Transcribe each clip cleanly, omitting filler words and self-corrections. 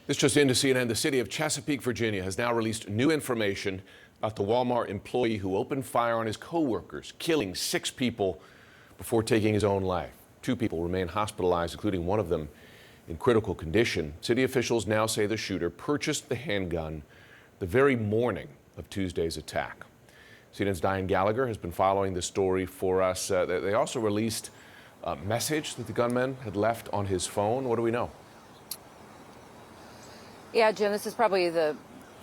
This just into CNN. The city of Chesapeake, Virginia has now released new information about the Walmart employee who opened fire on his co-workers, killing 6 people before taking his own life. 2 people remain hospitalized, including one of them in critical condition. City officials now say the shooter purchased the handgun the very morning of Tuesday's attack. CNN's Diane Gallagher has been following this story for us. They also released a message that the gunman had left on his phone. What do we know? Yeah, Jim, this is probably the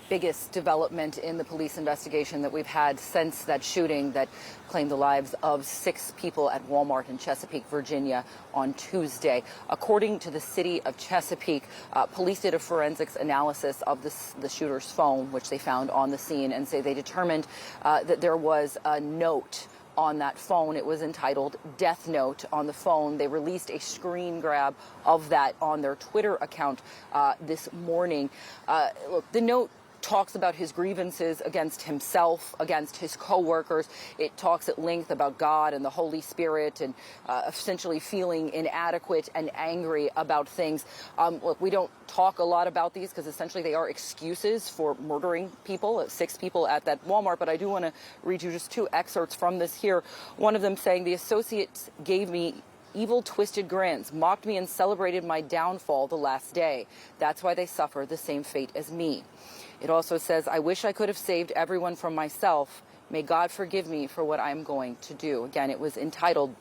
biggest development in the police investigation that we've had since that shooting that claimed the lives of 6 people at Walmart in Chesapeake, Virginia on Tuesday. According to the city of Chesapeake, police did a forensics analysis of the shooter's phone, which they found on the scene, and say they determined that there was a note on that phone. It was entitled Death Note on the phone. They released a screen grab of that on their Twitter account this morning. Look, the note talks about his grievances against himself, against his co-workers. It talks at length about God and the Holy Spirit and essentially feeling inadequate and angry about things. Look, we don't talk a lot about these because essentially they are excuses for murdering people, 6 people at that Walmart. But I do want to read you just 2 excerpts from this here. One of them saying, "The associates gave me evil, twisted grins, mocked me and celebrated my downfall the last day. That's why they suffer the same fate as me." It also says, "I wish I could have saved everyone from myself. May God forgive me for what I'm going to do." Again, it was entitled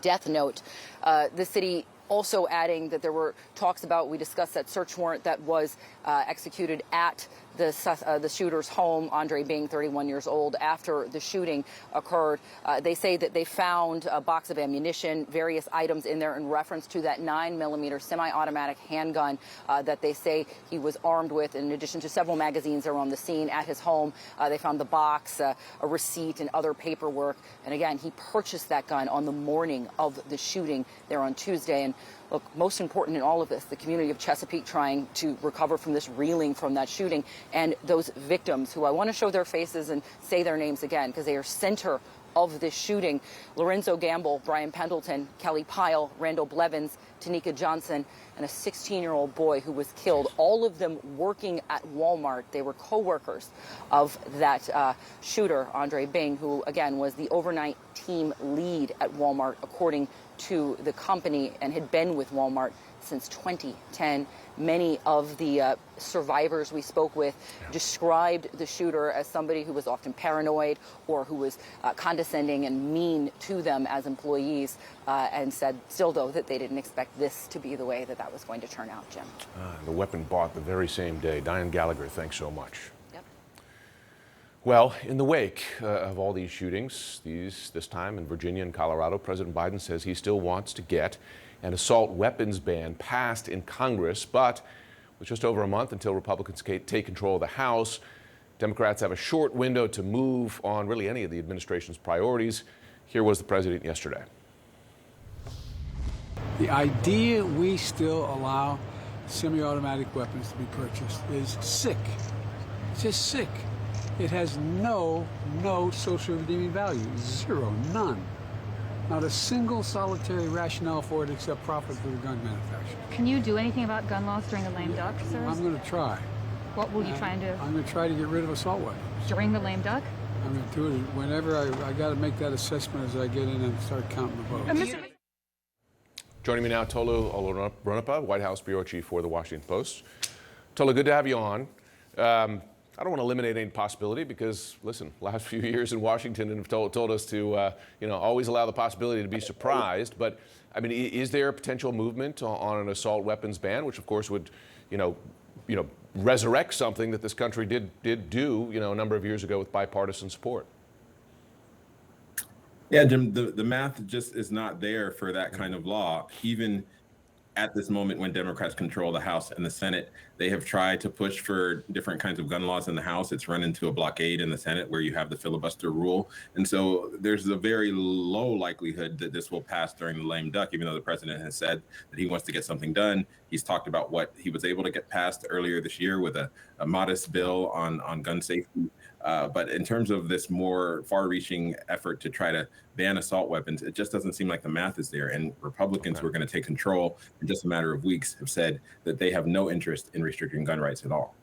Death Note. The city also adding that there were talks about, we discussed that search warrant that was executed at the shooter's home, Andre Bing, 31 years old, after the shooting occurred. They say that they found a box of ammunition, various items in there in reference to that 9mm semi-automatic handgun that they say he was armed with. In addition to several magazines that were on the scene at his home, they found the box, a receipt, and other paperwork. And again, he purchased that gun on the morning of the shooting there on Tuesday. And look, most important in all of this, the community of Chesapeake trying to recover from this, reeling from that shooting, and those victims who I want to show their faces and say their names again because they are center of this shooting. Lorenzo Gamble, Brian Pendleton, Kelly Pyle, Randall Blevins, Tanika Johnson, and a 16-year-old boy who was killed, all of them working at Walmart. They were co-workers of that shooter, Andre Bing, who, again, was the overnight team lead at Walmart, according to the company, and had been with Walmart since 2010. Many of the survivors we spoke with described the shooter as somebody who was often paranoid or who was condescending and mean to them as employees, and said still, though, that they didn't expect this to be the way that was going to turn out, Jim. The weapon bought the very same day. Diane Gallagher, thanks so much. Yep. Well, in the wake of all these shootings, this time in Virginia and Colorado, President Biden says he still wants to get an assault weapons ban passed in Congress, but with just over a month until Republicans take control of the House, Democrats have a short window to move on really any of the administration's priorities. Here was the president yesterday. The idea we still allow semi-automatic weapons to be purchased is sick. It's just sick. It has no social redeeming value. 0, none. Not a single solitary rationale for it except profit for the gun manufacturer. Can you do anything about gun laws during the lame duck, sir? I'm going to try. What will you try and do? I'm going to try to get rid of assault weapons. During the lame duck? I'm going to do it whenever I got to make that assessment as I get in and start counting the votes. Joining me now, Tolu Olorunnipa, White House bureau chief for the Washington Post. Tolu, good to have you on. I don't want to eliminate any possibility because, listen, last few years in Washington have told us to, always allow the possibility to be surprised. But, I mean, is there a potential movement on an assault weapons ban, which, of course, would, resurrect something that this country did do, a number of years ago with bipartisan support? Yeah, Jim, the math just is not there for that kind of law. Even at this moment when Democrats control the House and the Senate, they have tried to push for different kinds of gun laws in the House. It's run into a blockade in the Senate where you have the filibuster rule. And so there's a very low likelihood that this will pass during the lame duck, even though the president has said that he wants to get something done. He's talked about what he was able to get passed earlier this year with a modest bill on gun safety. But in terms of this more far-reaching effort to try to ban assault weapons, it just doesn't seem like the math is there. And Republicans who are going to take control in just a matter of weeks have said that they have no interest in restricting gun rights at all.